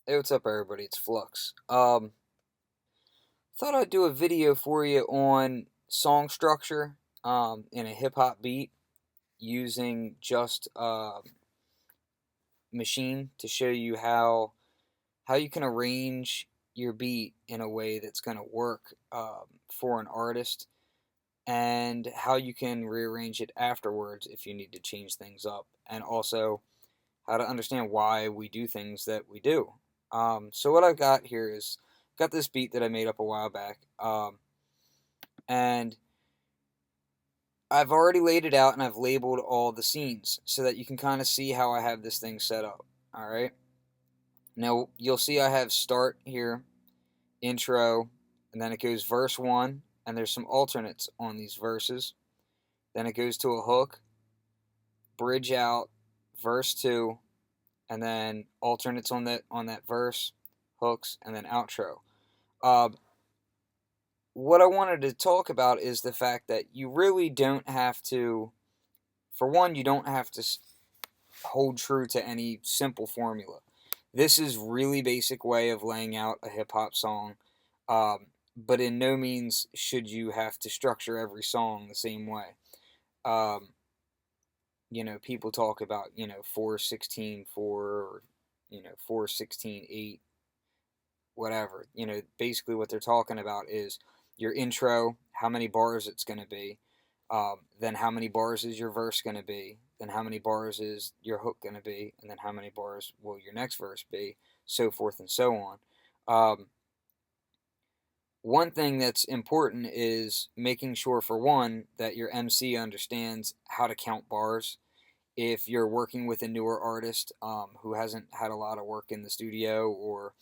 Hey, what's up, everybody? It's Flux. Thought I'd do a video for you on song structure in a hip hop beat using just Maschine to show you how you can arrange your beat in a way that's going to work for an artist, and how you can rearrange it afterwards if you need to change things up, and also how to understand why we do things that we do. So what I've got here is got this beat that I made up a while back, and I've already laid it out and I've labeled all the scenes so that you can kind of see how I have this thing set up. All right. Now you'll see I have start here, intro, and then it goes verse 1, and there's some alternates on these verses. Then it goes to a hook, bridge out, verse 2, and then alternates on that verse, hooks, and then outro. What I wanted to talk about is the fact that you really don't have to, for one, you don't have to hold true to any simple formula. This is really basic way of laying out a hip hop song, but in no means should you have to structure every song the same way. People talk about 4-16-4, or 4-16-8, whatever. Basically what they're talking about is your intro, how many bars it's going to be, then how many bars is your verse going to be, then how many bars is your hook going to be, and then how many bars will your next verse be, so forth and so on. One thing that's important is making sure, for one, that your MC understands how to count bars. If you're working with a newer artist who hasn't had a lot of work in the studio, or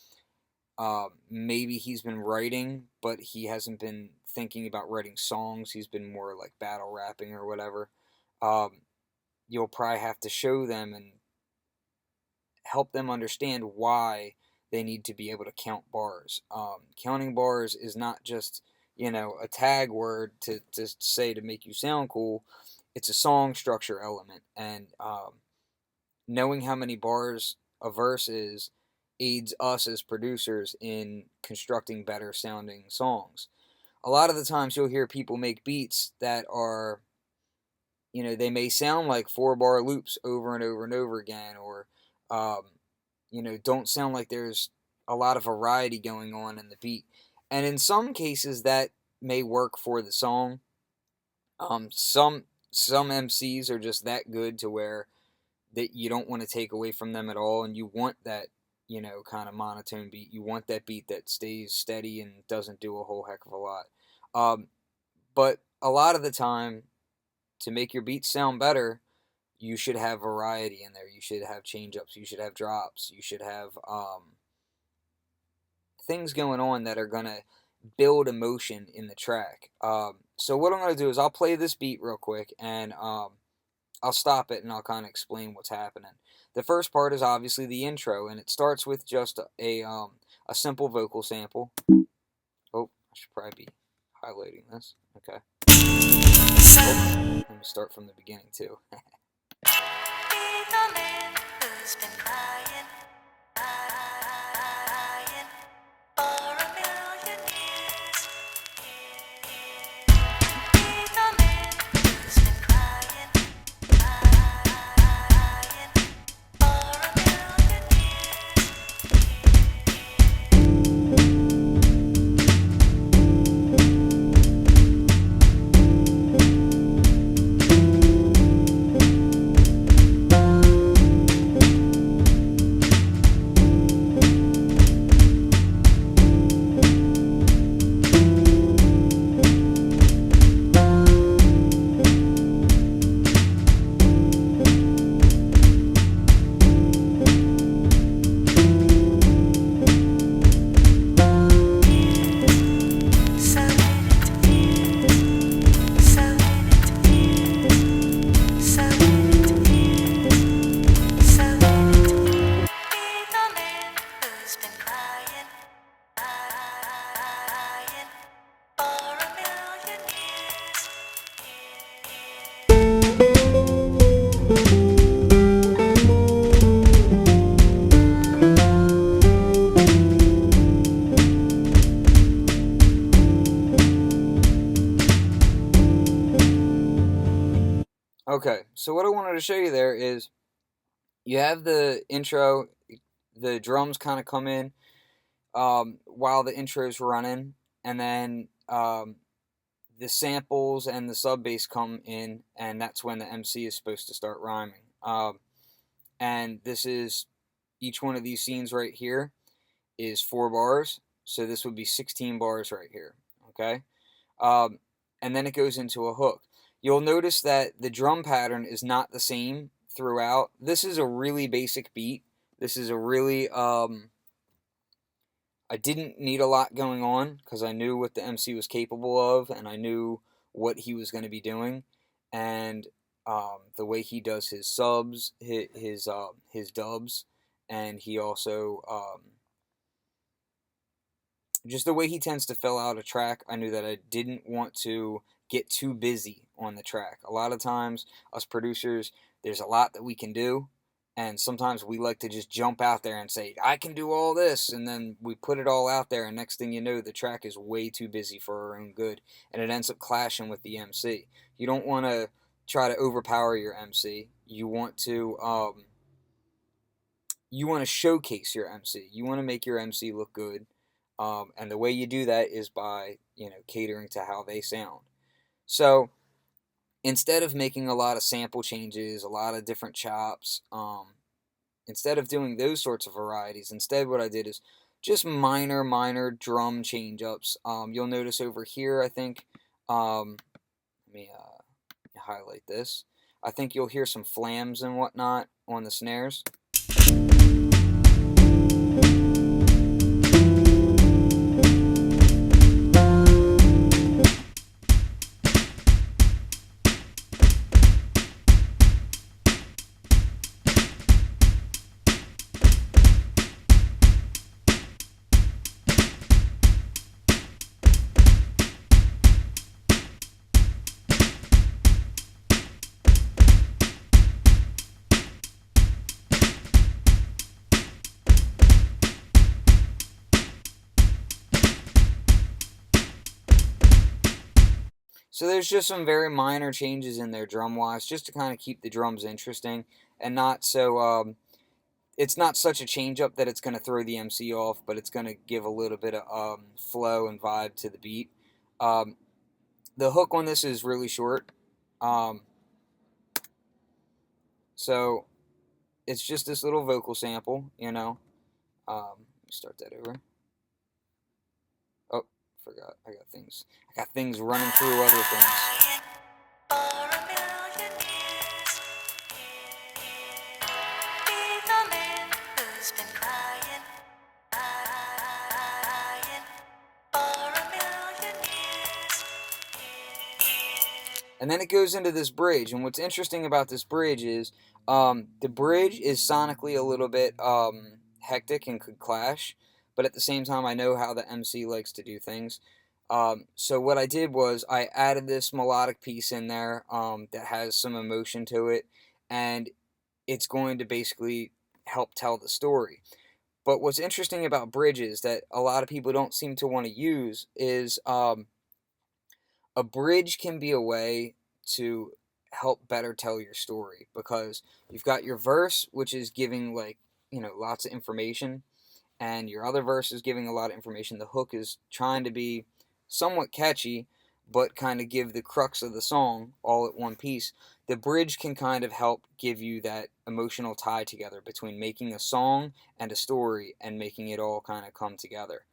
maybe he's been writing, but he hasn't been thinking about writing songs, he's been more like battle rapping or whatever, you'll probably have to show them and help them understand why they need to be able to count bars. Counting bars is not just, a tag word to say to make you sound cool. It's a song structure element, and knowing how many bars a verse is aids us as producers in constructing better sounding songs. A lot of the times you'll hear people make beats that are, they may sound like 4-bar loops over and over and over again, or don't sound like there's a lot of variety going on in the beat. And in some cases that may work for the song. Some MCs are just that good to where that you don't want to take away from them at all, and you want that, kind of monotone beat. You want that beat that stays steady and doesn't do a whole heck of a lot. But a lot of the time, to make your beats sound better, you should have variety in there. You should have change-ups. You should have drops. You should have things going on that are going to build emotion in the track. So what I'm going to do is I'll play this beat real quick, and I'll stop it and I'll kind of explain what's happening. The first part is obviously the intro, and it starts with just a simple vocal sample. Oh, I should probably be highlighting this. Okay. Oh, let me start from the beginning too. So what I wanted to show you there is you have the intro, the drums kind of come in while the intro is running, and then the samples and the sub bass come in, and that's when the MC is supposed to start rhyming. And this is, each one of these scenes right here is 4 bars, so this would be 16 bars right here, okay? And then it goes into a hook. You'll notice that the drum pattern is not the same throughout. This is a really basic beat. This is a really, I didn't need a lot going on because I knew what the MC was capable of, and I knew what he was going to be doing, and the way he does his subs, his dubs, and he also just the way he tends to fill out a track. I knew that I didn't want to get too busy on the track. A lot of times, us producers, there's a lot that we can do, and sometimes we like to just jump out there and say, I can do all this, and then we put it all out there, and next thing you know, the track is way too busy for our own good, and it ends up clashing with the MC. You don't want to try to overpower your MC. You want to showcase your MC. You want to make your MC look good. And the way you do that is by, catering to how they sound. So instead of making a lot of sample changes, a lot of different chops, instead of doing those sorts of varieties, instead what I did is just minor drum change-ups. You'll notice over here, I think, let me highlight this. I think you'll hear some flams and whatnot on the snares. So there's just some very minor changes in there drum-wise, just to kind of keep the drums interesting, and not so, it's not such a change-up that it's going to throw the MC off, but it's going to give a little bit of flow and vibe to the beat. The hook on this is really short, so it's just this little vocal sample, Let me start that over. Oh, forgot. I got things running through other things. And then it goes into this bridge, and what's interesting about this bridge is the bridge is sonically a little bit hectic and could clash, but at the same time I know how the MC likes to do things. So what I did was I added this melodic piece in there that has some emotion to it, and it's going to basically help tell the story. But what's interesting about bridges that a lot of people don't seem to want to use is a bridge can be a way to help better tell your story, because you've got your verse, which is giving lots of information, and your other verse is giving a lot of information. The hook is trying to be somewhat catchy, but kind of give the crux of the song all at one piece. The bridge can kind of help give you that emotional tie together between making a song and a story and making it all kind of come together.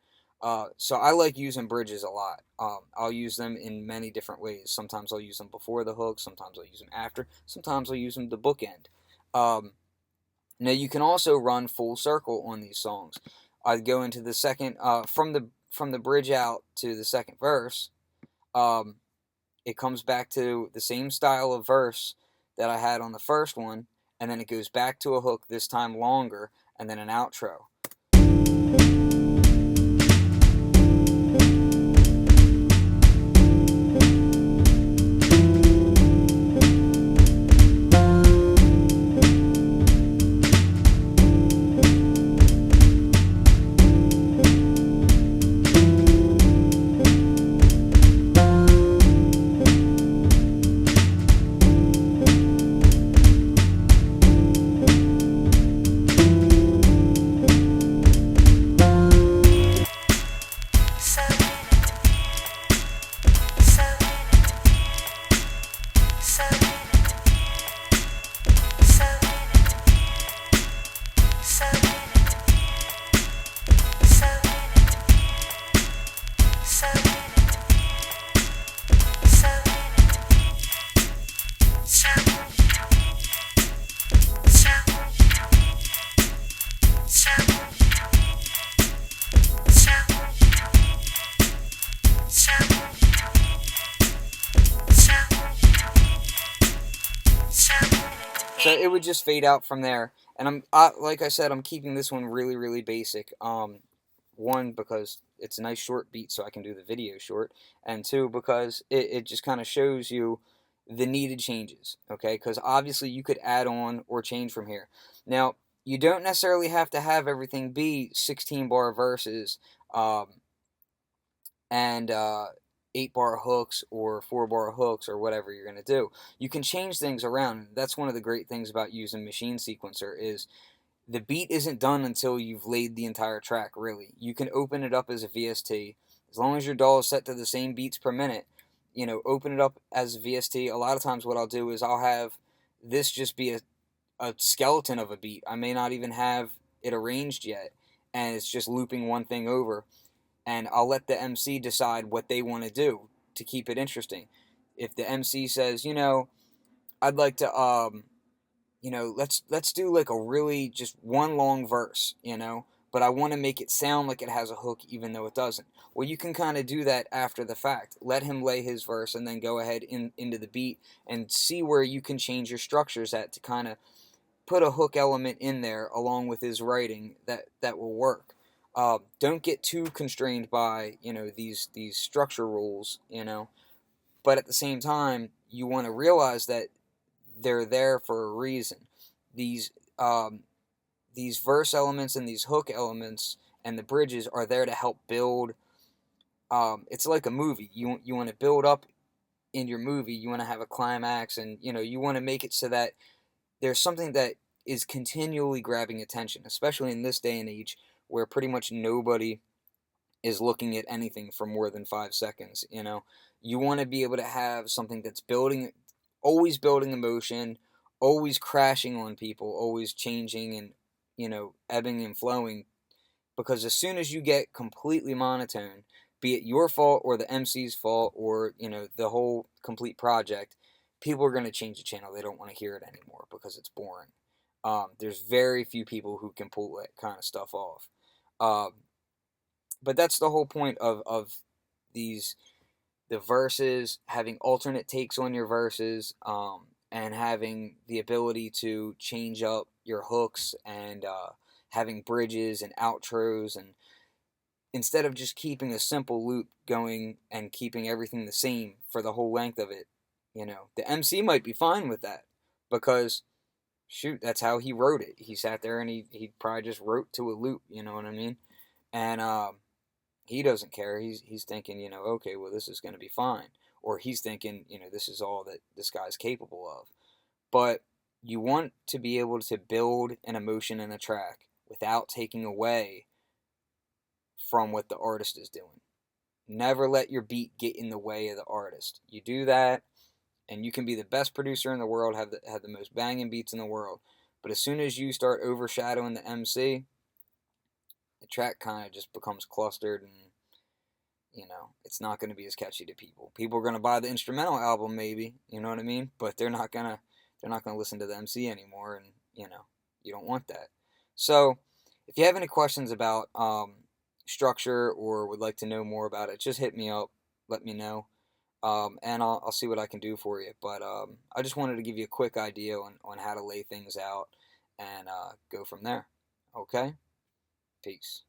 So I like using bridges a lot. I'll use them in many different ways. Sometimes I'll use them before the hook. Sometimes I'll use them after. Sometimes I'll use them to bookend. Now you can also run full circle on these songs. I'd go into the second, from the bridge out to the second verse. It comes back to the same style of verse that I had on the first one, and then it goes back to a hook, this time longer, and then an outro. So it would just fade out from there. And like I said, I'm keeping this one really, really basic. One, because it's a nice short beat, so I can do the video short, and two, because it just kind of shows you the needed changes. Okay, because obviously you could add on or change from here. Now, you don't necessarily have to have everything be 16 bar verses, um, and 8 bar hooks or 4 bar hooks or whatever you're going to do. You can change things around. That's one of the great things about using Maschine Sequencer is the beat isn't done until you've laid the entire track, really. You can open it up as a VST. As long as your DAW is set to the same beats per minute, open it up as a VST. A lot of times what I'll do is I'll have this just be a skeleton of a beat. I may not even have it arranged yet, and it's just looping one thing over, and I'll let the MC decide what they want to do to keep it interesting. If the MC says, I'd like to, let's do like a really just one long verse, but I want to make it sound like it has a hook even though it doesn't. Well, you can kind of do that after the fact. Let him lay his verse and then go ahead into the beat and see where you can change your structures at to kind of put a hook element in there along with his writing that will work. Don't get too constrained by these structure rules, but at the same time you want to realize that they're there for a reason. These these verse elements and these hook elements and the bridges are there to help build. It's like a movie. You want to build up in your movie. You want to have a climax, and you want to make it so that there's something that is continually grabbing attention, especially in this day and age where pretty much nobody is looking at anything for more than 5 seconds. You want to be able to have something that's always building emotion, always crashing on people, always changing and ebbing and flowing. Because as soon as you get completely monotone, be it your fault or the MC's fault or the whole complete project, people are going to change the channel. They don't want to hear it anymore because it's boring. There's very few people who can pull that kind of stuff off. But that's the whole point of these the verses, having alternate takes on your verses, and having the ability to change up your hooks and having bridges and outros, and instead of just keeping a simple loop going and keeping everything the same for the whole length of it, the MC might be fine with that because shoot, that's how he wrote it. He sat there and he probably just wrote to a loop, you know what I mean? And he doesn't care. He's thinking, okay, well, this is going to be fine. Or he's thinking, this is all that this guy's capable of. But you want to be able to build an emotion in a track without taking away from what the artist is doing. Never let your beat get in the way of the artist. You do that, and you can be the best producer in the world, have the most banging beats in the world. But as soon as you start overshadowing the MC, the track kind of just becomes clustered, and it's not going to be as catchy to people. People are going to buy the instrumental album, maybe, you know what I mean, but they're not going to listen to the MC anymore, and you don't want that. So if you have any questions about structure or would like to know more about it, just hit me up, let me know, and I'll see what I can do for you. But I just wanted to give you a quick idea on how to lay things out and go from there. Okay? Peace.